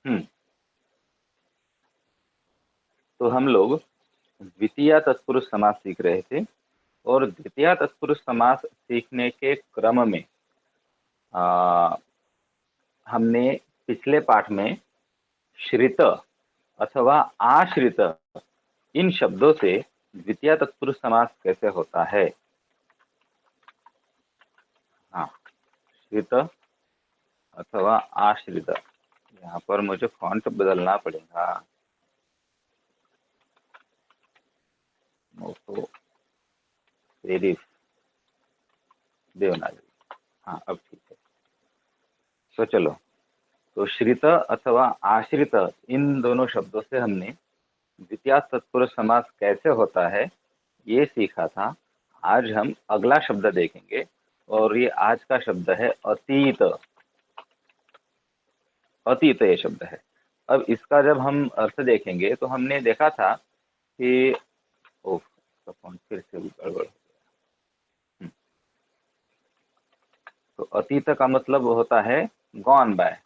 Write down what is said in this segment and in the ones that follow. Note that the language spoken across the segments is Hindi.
हम्म। तो हम लोग द्वितीय तत्पुरुष समास सीख रहे थे, और द्वितीय तत्पुरुष समास सीखने के क्रम में आ, हमने पिछले पाठ में श्रित अथवा आश्रित, इन शब्दों से द्वितीय तत्पुरुष समास कैसे होता है। हाँ, श्रित अथवा आश्रित। यहाँ पर मुझे फॉन्ट बदलना पड़ेगा। तो सेरिफ देवनागरी। हाँ, अब ठीक है। तो चलो, तो श्रित अथवा आश्रित, इन दोनों शब्दों से हमने द्वितीय तत्पुरुष समास कैसे होता है ये सीखा था। आज हम अगला शब्द देखेंगे, और ये आज का शब्द है अतीत। अतीत ये शब्द है। अब इसका जब हम अर्थ देखेंगे तो हमने देखा था कि ओह, इसका फॉन्ट फिर से गड़बड़ हो गया। तो अतीत का मतलब होता है गॉन बाय।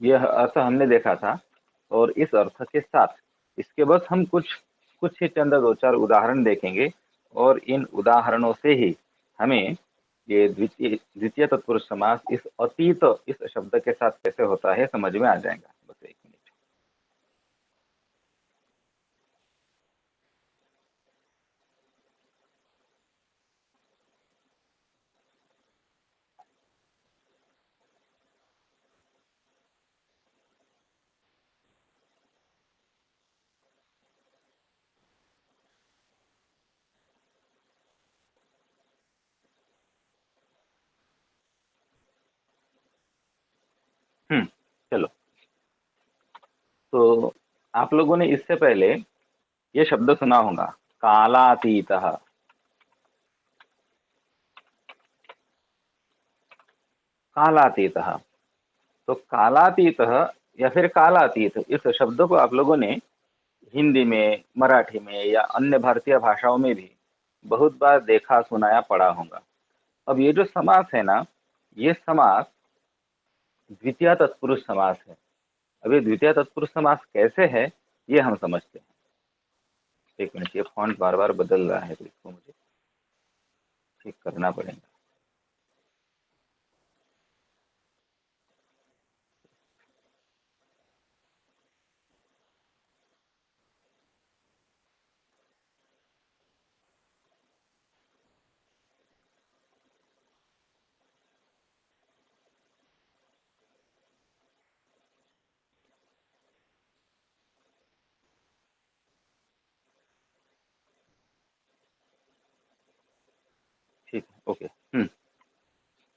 यह अर्थ हमने देखा था, और इस अर्थ के साथ इसके बस हम कुछ कुछ ही चंद दो चार उदाहरण देखेंगे, और इन उदाहरणों से ही हमें ये द्वितीय द्वितीय तत्पुरुष समास इस अतीत इस शब्द के साथ कैसे होता है समझ में आ जाएगा। बस एक मिनट। चलो, तो आप लोगों ने इससे पहले ये शब्द सुना होगा, कालातीत। कालातीत। तो कालातीत या फिर कालातीत, इस शब्द को आप लोगों ने हिंदी में, मराठी में या अन्य भारतीय भाषाओं में भी बहुत बार देखा, सुना या पढ़ा होगा। अब ये जो समास है ना, ये समास द्वितीय तत्पुरुष समास है। अब ये द्वितीय तत्पुरुष समास कैसे है ये हम समझते हैं। एक मिनट, ये फॉन्ट बार बार बदल रहा है, तो इसको मुझे ठीक करना पड़ेगा। ठीक है, ओके।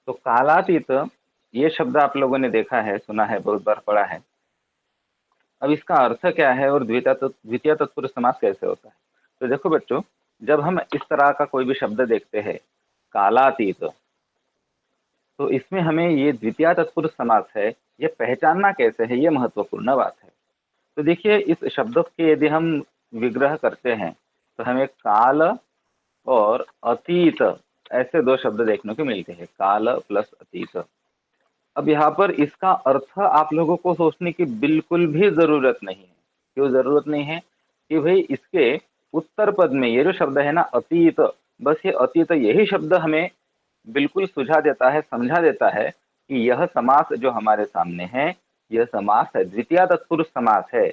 तो कालातीत, ये शब्द आप लोगों ने देखा है, सुना है, बहुत बार पढ़ा है। अब इसका अर्थ क्या है, और द्वितीय तत्पुरुष समास कैसे होता है। तो देखो बच्चों, जब हम इस तरह का कोई भी शब्द देखते हैं, कालातीत, तो इसमें हमें ये द्वितीय तत्पुरुष समास है, ये पहचानना कैसे है, ये महत्वपूर्ण बात है। तो देखिए, इस शब्द के यदि हम विग्रह करते हैं तो हमें काल और अतीत, ऐसे दो शब्द देखने को मिलते हैं, काल प्लस अतीत। अब यहाँ पर इसका अर्थ आप लोगों को सोचने की बिल्कुल भी जरूरत नहीं है। क्यों जरूरत नहीं है? कि भाई इसके उत्तर पद में ये जो शब्द है ना, अतीत, बस ये अतीत यही शब्द हमें बिल्कुल सुझा देता है, समझा देता है कि यह समास जो हमारे सामने है, यह समास है, द्वितीय तत्पुरुष समास है।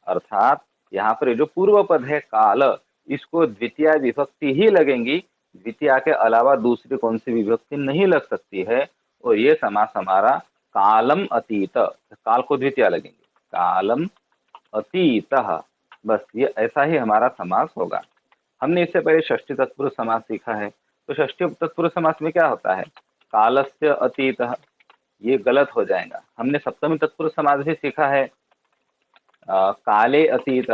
अर्थात यहाँ पर जो पूर्व पद है काल, इसको द्वितीय विभक्ति ही लगेंगी, द्वितीय के अलावा दूसरी कौन सी विभक्ति नहीं लग सकती है। और ये समास हमारा कालम अतीत, काल को द्वितीय लगेंगे, कालम अतीत। बस ये ऐसा ही हमारा समास होगा। हमने इससे पहले षष्ठी तत्पुरुष समास सीखा है। तो षष्ठी तत्पुरुष समास में क्या होता है, कालस्य अतीत, ये गलत हो जाएगा। हमने सप्तमी तत्पुरुष समास भी सीखा है, काले अतीत।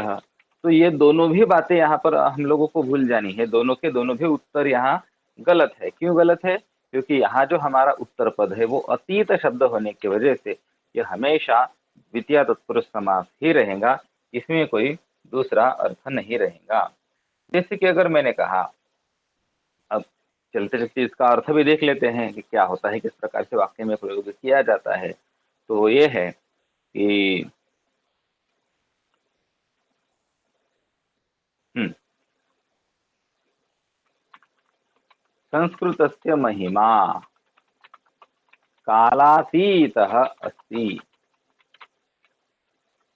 तो ये दोनों भी बातें यहाँ पर हम लोगों को भूल जानी है। दोनों के दोनों भी उत्तर यहाँ गलत है। क्यों गलत है? क्योंकि यहाँ जो हमारा उत्तर पद है वो अतीत शब्द होने की वजह से ये हमेशा द्वितीय तत्पुरुष समास ही रहेगा, इसमें कोई दूसरा अर्थ नहीं रहेगा। जैसे कि अगर मैंने कहा अब चलते चलते इसका अर्थ भी देख लेते हैं कि क्या होता है, किस प्रकार से वाक्य में प्रयोग किया जाता है। तो ये है कि संस्कृतस्य महिमा कालातीतः अस्ति।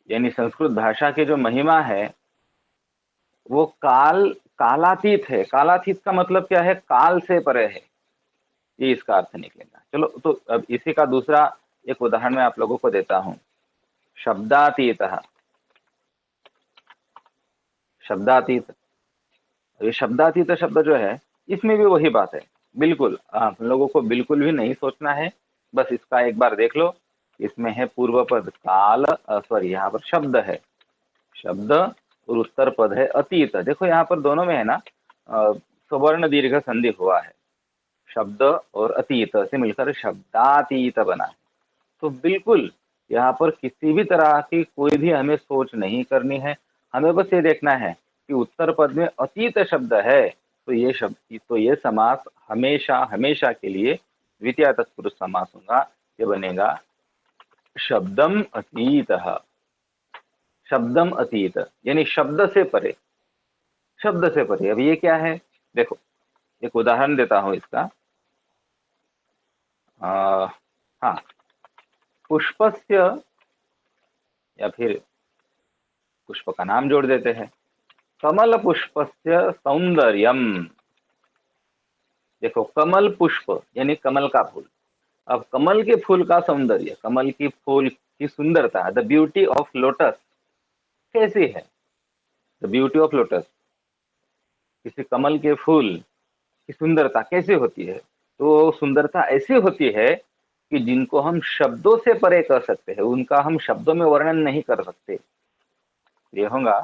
यानी संस्कृत भाषा की जो महिमा है वो कालातीत है। कालातीत का मतलब क्या है? काल से परे है, ये इसका अर्थ निकलेगा। चलो, तो अब इसी का दूसरा एक उदाहरण मैं आप लोगों को देता हूं। शब्दातीत। शब्दातीत, ये शब्दातीत शब्द जो है, इसमें भी वही बात है। बिल्कुल आप लोगों को बिल्कुल भी नहीं सोचना है, बस इसका एक बार देख लो। इसमें है पूर्व पद काल, सॉरी यहाँ पर शब्द है, शब्द, और उत्तर पद है अतीत। देखो यहाँ पर दोनों में है ना, सवर्ण दीर्घ संधि हुआ है। शब्द और अतीत से मिलकर शब्दातीत बना है। तो बिल्कुल यहाँ पर किसी भी तरह की कोई भी हमें सोच नहीं करनी है। हमें बस ये देखना है कि उत्तर पद में अतीत शब्द है, तो ये शब्द, तो ये समास हमेशा हमेशा के लिए द्वितीय तत्पुरुष समास होगा। ये बनेगा शब्दम अतीत। शब्दम अतीत यानी शब्द से परे, शब्द से परे। अब ये क्या है? देखो, एक उदाहरण देता हूं इसका। हाँ, पुष्पस्य, या फिर पुष्प का नाम जोड़ देते हैं, कमल पुष्पस्य सौंदर्यम। देखो, कमल पुष्प यानी कमल का फूल। अब कमल के फूल का सौंदर्य, कमल की फूल की सुंदरता, द ब्यूटी ऑफ लोटस कैसी है? द ब्यूटी ऑफ लोटस, किसी कमल के फूल की सुंदरता कैसे होती है? तो सुंदरता ऐसी होती है कि जिनको हम शब्दों से परे कर सकते हैं, उनका हम शब्दों में वर्णन नहीं कर सकते। ये होगा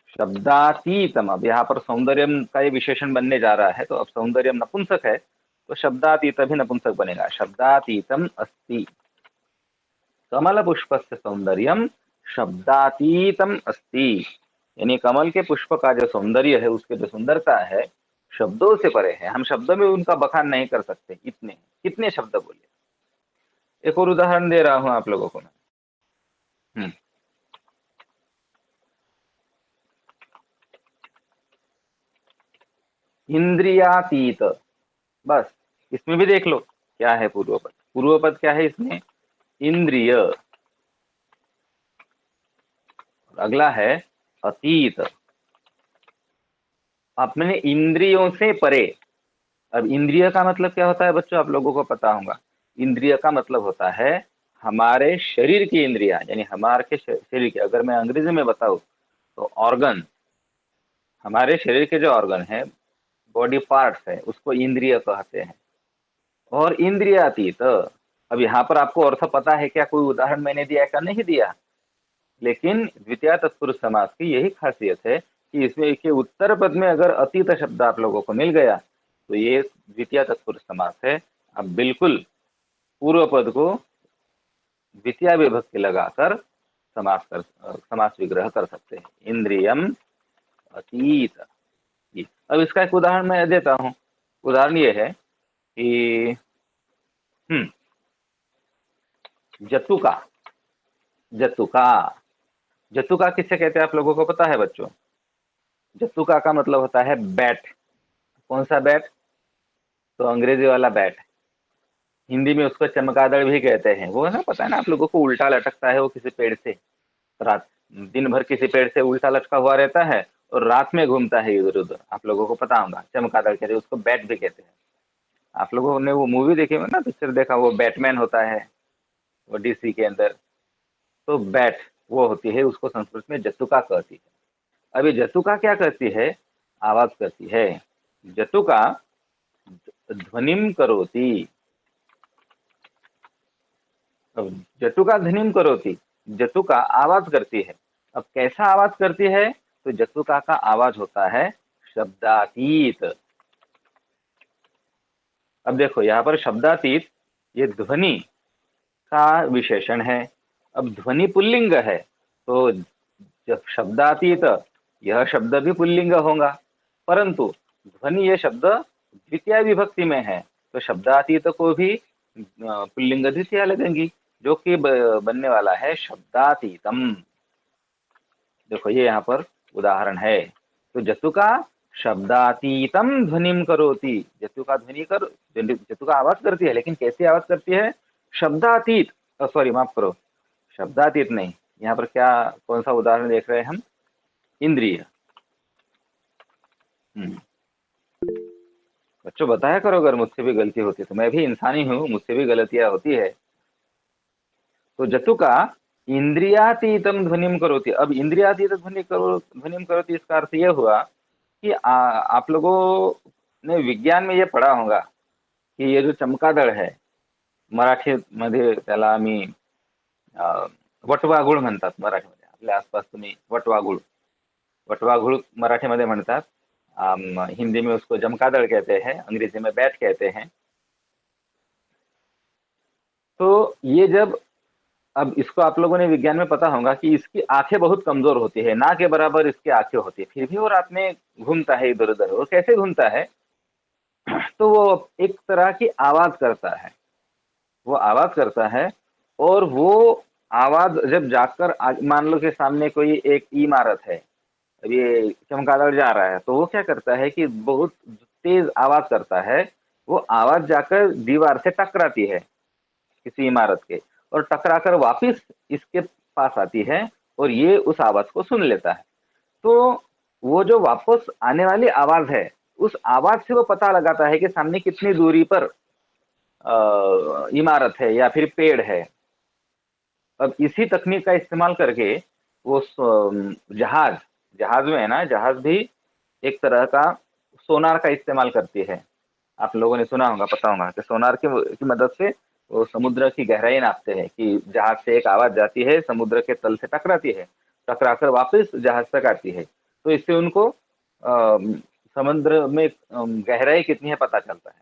शब्दातीतम। अब यहाँ पर सौंदर्यम का ये विशेषण बनने जा रहा है, तो अब सौंदर्यम नपुंसक है, तो शब्दातीत भी नपुंसक बनेगा। शब्दातीतम अस्ति, कमल पुष्पस्य सौंदर्यम शब्दातीतम अस्ति। यानी कमल के पुष्प का जो सौंदर्य है, उसके जो सुंदरता है, शब्दों से परे है। हम शब्दों में उनका बखान नहीं कर सकते। इतने कितने शब्द बोले। एक और उदाहरण दे रहा हूं आप लोगों को मैं। हम्म, इंद्रियातीत। बस इसमें भी देख लो क्या है पूर्व पद। पूर्व पद क्या है इसमें? इंद्रिय। अगला है अतीत। अपने इंद्रियों से परे। अब इंद्रिय का मतलब क्या होता है बच्चों? आप लोगों को पता होगा। इंद्रिय का मतलब होता है हमारे शरीर की इंद्रिया, यानी हमारे के शरीर की, अगर मैं अंग्रेजी में बताऊं तो ऑर्गन। हमारे शरीर के जो ऑर्गन है, बॉडी पार्ट्स है, उसको इंद्रिय कहते हैं। और इंद्रियातीत, अब यहाँ पर आपको अर्थ पता है क्या? कोई उदाहरण मैंने दिया क्या नहीं दिया? लेकिन द्वितीय तत्पुरुष समास की यही खासियत है कि इसमें के उत्तर पद में अगर अतीत शब्द आप लोगों को मिल गया तो ये द्वितीय तत्पुरुष समास है। अब बिल्कुल पूर्व पद को द्वितीय विभक्ति लगाकर समास विग्रह कर सकते हैं। इंद्रियम अतीत। अब इसका एक उदाहरण मैं देता हूं। उदाहरण ये है कि जतुका। जतुका, जतुका किससे कहते हैं आप लोगों को पता है बच्चों? जतुका का मतलब होता है बैट। कौन सा बैट? तो अंग्रेजी वाला बैट। हिंदी में उसको चमगादड़ भी कहते हैं। वो है ना, पता है ना आप लोगों को, उल्टा लटकता है वो किसी पेड़ से। रात दिन भर किसी पेड़ से उल्टा लटका हुआ रहता है और रात में घूमता है इधर उधर। आप लोगों को पता होगा, चमगादड़ कहते हैं उसको, बैट भी कहते हैं। आप लोगों ने वो मूवी देखी हो ना, पिक्चर देखा, वो बैटमैन होता है वो डीसी के अंदर। तो बैट वो होती है, उसको संस्कृत में जतुका कहती है। अभी जतुका क्या करती है? आवाज करती है। जतुका ध्वनिम करोति। अब जतुका ध्वनिम करोति, जतुका आवाज करती है। अब कैसा आवाज करती है? तो जतुका का आवाज होता है शब्दातीत। अब देखो यहाँ पर शब्दातीत ये ध्वनि का विशेषण है। अब ध्वनि पुल्लिंग है, तो जब शब्दातीत, यह शब्द भी पुल्लिंग होगा। परंतु ध्वनि ये शब्द द्वितीय विभक्ति में है, तो शब्दातीत को भी पुल्लिंग द्वितीय लगेंगी, जो कि बनने वाला है शब्दातीतम। देखो ये यहाँ पर उदाहरण है। तो जतुका शब्दातीतम ध्वनिम करोति, जतुका ध्वनि कर, जतुका आवाज करती है, लेकिन कैसी आवाज करती है? शब्दातीत, सॉरी माफ करो, शब्दातीत नहीं, यहाँ पर क्या, कौन सा उदाहरण देख रहे हैं हम? इंद्रिय। बच्चों बताया करो अगर मुझसे भी गलती होती है, तो मैं भी इंसानी हूँ, मुझसे भी गलतियां होती है। तो जतुका इंद्रियातीतम ध्वनिम करोति। अब इंद्रियातीत ध्वनिम करोति, इसका अर्थ यह हुआ कि आप लोगों ने विज्ञान में ये पढ़ा होगा की ये जो चमकादड़ है, मराठीमध्ये त्याला आम्ही वटवाघूळ म्हणतात, मराठीमध्ये आपल्या आसपास तुम्ही वटवाघूळ, वटवाघूळ मराठीमध्ये म्हणतात, हिंदी में उसको चमगादड़ कहते हैं, अंग्रेजी में बैट कहते हैं। तो ये जब, अब इसको आप लोगों ने विज्ञान में पता होगा कि इसकी आंखें बहुत कमजोर होती है, ना के बराबर इसकी आंखें होती है, फिर भी वो रात में घूमता है इधर उधर। वो कैसे घूमता है? तो वो एक तरह की आवाज करता है, वो आवाज करता है, और वो आवाज जब जाकर, मान लो कि सामने कोई एक इमारत है, अब ये चमगादड़ जा रहा है, तो वो क्या करता है कि बहुत तेज आवाज करता है, वो आवाज जाकर दीवार से टकराती है किसी इमारत के, और टकराकर वापस इसके पास आती है, और ये उस आवाज को सुन लेता है। तो वो जो वापस आने वाली आवाज है, उस आवाज से वो पता लगाता है कि सामने कितनी दूरी पर इमारत है या फिर पेड़ है। अब इसी तकनीक का इस्तेमाल करके वो जहाज, जहाज में है ना, जहाज भी एक तरह का सोनार का इस्तेमाल करती है। आप लोगों ने सुना होगा, पता होगा कि सोनार की मदद से वो समुद्र की गहराई नापते हैं, कि जहाज से एक आवाज जाती है, समुद्र के तल से टकराती है, टकराकर वापस जहाज तक आती है, तो इससे उनको समुद्र में गहराई कितनी है पता चलता है।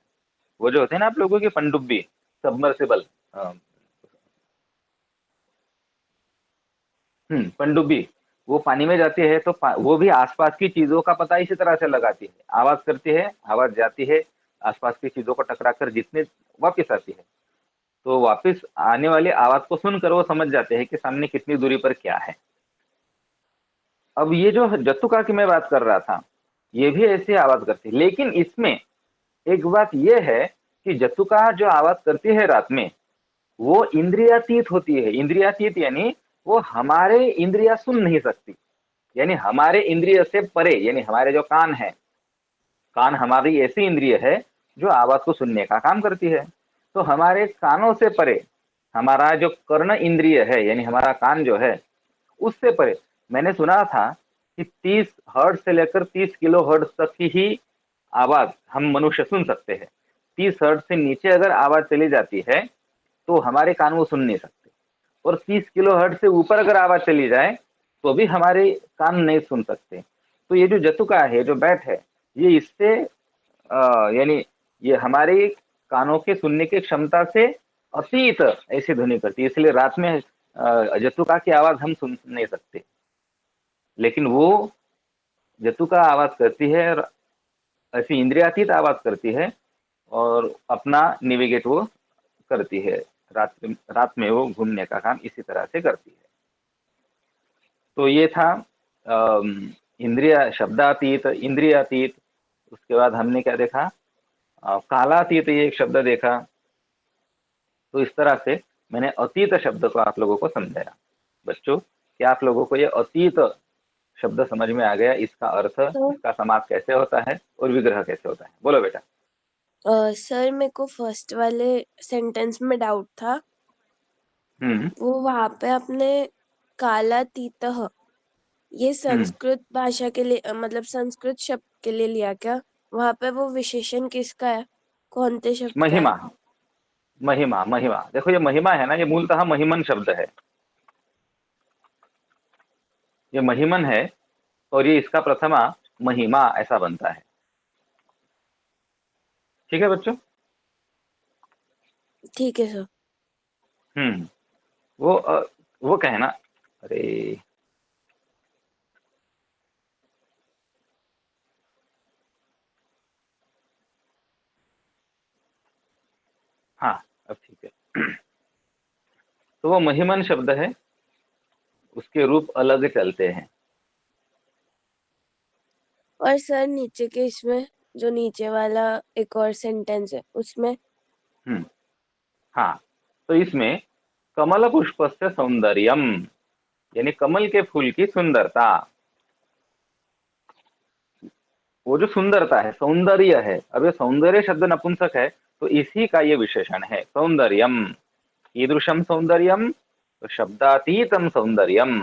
वो जो होते हैं ना आप लोगों की पनडुब्बी, सबमर्सिबल, पनडुब्बी, वो पानी में जाती है, तो वो भी आसपास की चीजों का पता इसी तरह से लगाती है, आवाज करती है, आवाज जाती है, आसपास की चीजों को टकराकर जितने वापस आती है, तो वापस आने वाली आवाज को सुनकर वो समझ जाते हैं कि सामने कितनी दूरी पर क्या है। अब ये जो जत्तुका की मैं बात कर रहा था, ये भी ऐसी आवाज करती है, लेकिन इसमें एक बात यह है कि जत्तुका जो आवाज करती है रात में, वो इंद्रियातीत होती है। इंद्रियातीत यानी वो हमारे इंद्रिया सुन नहीं सकती, यानी हमारे इंद्रिय से परे, यानी हमारे जो कान है, कान हमारी ऐसी इंद्रिय है जो आवाज को सुनने का काम करती है। तो हमारे कानों से परे हमारा जो कर्ण इंद्रिय है, यानी हमारा कान जो है, उससे परे मैंने सुना था कि 30 हर्ट्ज से लेकर 30 किलो हर्ट्ज तक की ही आवाज हम मनुष्य सुन सकते हैं। 30 हर्ट्ज से नीचे अगर आवाज चली जाती है तो हमारे कान वो सुन नहीं सकते, और 30 किलो हर्ट्ज से ऊपर अगर आवाज चली जाए तो भी हमारे कान नहीं सुन सकते। तो ये जो जतुका है, जो बैट है, ये इससे यानी ये हमारे कानों के सुनने की क्षमता से अतीत ऐसी ध्वनि करती है, इसलिए रात में जतुका की आवाज हम सुन नहीं सकते, लेकिन वो जतुका आवाज करती है, और ऐसी इंद्रियातीत आवाज करती है, और अपना नेविगेट वो करती है, रात में वो घूमने का काम इसी तरह से करती है। तो ये था इंद्रिया, शब्दातीत, इंद्रियातीत। उसके बाद हमने क्या देखा? कालातीत, ये एक शब्द देखा। तो इस तरह से मैंने अतीत शब्द को आप लोगों को समझाया। बच्चों, क्या आप लोगों को ये अतीत शब्द समझ में आ गया? इसका अर्थ, तो इसका समास कैसे होता है और विग्रह कैसे होता है? बोलो बेटा। सर मेरे को फर्स्ट वाले सेंटेंस में डाउट था। हम्म वो वहां पे अपने कालातीतः ये हम्म संस्कृत भाषा के लिए मतलब संस्कृत शब्द के लिए लिया क्या? वहां पे वो विशेषण किसका है, कौन से शब्द का है? महिमा, महिमा, महिमा। देखो ये महिमा है ना, ये मूलतः महिमन शब्द है, ये महिमन है, और ये इसका प्रथमा महिमा ऐसा बनता है। ठीक है बच्चों? ठीक है सर। हम्म वो कहना, अरे हाँ, अब ठीक है। तो वो महिमन शब्द है, उसके रूप अलग चलते हैं। और सर नीचे के इसमें जो नीचे वाला एक और सेंटेंस है उसमें हम्म, हाँ, तो इसमें कमल पुष्पस्य सौंदर्यम, यानी कमल के फूल की सुंदरता। वो जो सुंदरता है, सौंदर्य है, अब ये सौंदर्य शब्द नपुंसक है, तो इसी का ये विशेषण है, सौंदर्यम। कीदृशम सौंदर्यम, तो शब्दातीतम सौंदर्यम।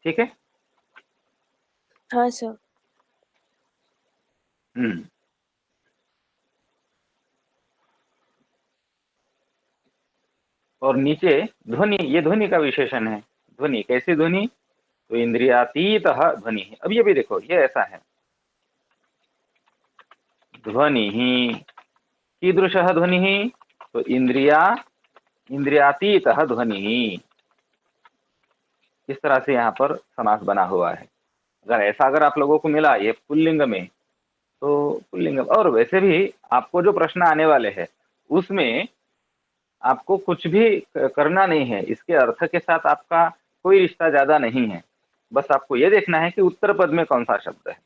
ठीक है। हाँ सर। हम्म, और नीचे ध्वनि, ये ध्वनि का विशेषण है। ध्वनि कैसी ध्वनि, तो इंद्रियातीत ध्वनि है। अब ये भी देखो, ये ऐसा है, ध्वनि ही कीदृश ध्वनि, तो इंद्रियातीत ध्वनि। इस तरह से यहाँ पर समास बना हुआ है। अगर ऐसा अगर आप लोगों को मिला ये पुल्लिंग में, तो पुल्लिंग, और वैसे भी आपको जो प्रश्न आने वाले हैं उसमें आपको कुछ भी करना नहीं है, इसके अर्थ के साथ आपका कोई रिश्ता ज्यादा नहीं है। बस आपको ये देखना है कि उत्तर पद में कौन सा शब्द है।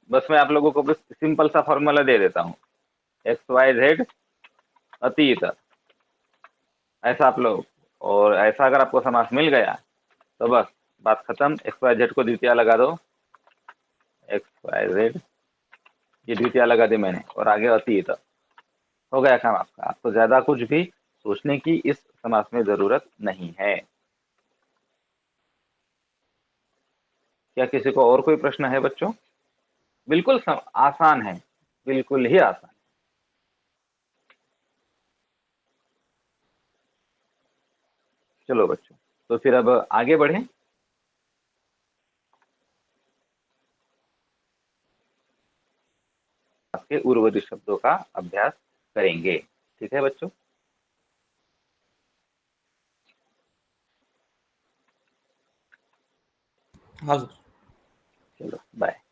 बस मैं आप लोगों को बस सिंपल सा फॉर्मूला दे देता हूँ, एक्स वाई जेड अतीत, ऐसा आप लोग, और ऐसा अगर आपको समास मिल गया तो बस बात खत्म। एक्स वाई जेड को द्वितीय लगा दो, एक्स वाई जेड, ये द्वितीय लगा दी मैंने, और आगे अतीत, हो गया काम आपका। आपको ज्यादा कुछ भी सोचने की इस समास में जरूरत नहीं है। क्या किसी को और कोई प्रश्न है बच्चों? बिल्कुल आसान है, बिल्कुल ही आसान। चलो बच्चों, तो फिर अब आगे बढ़ें, आपके उर्वरित शब्दों का अभ्यास करेंगे। ठीक है बच्चों? हाँ सर। चलो बाय।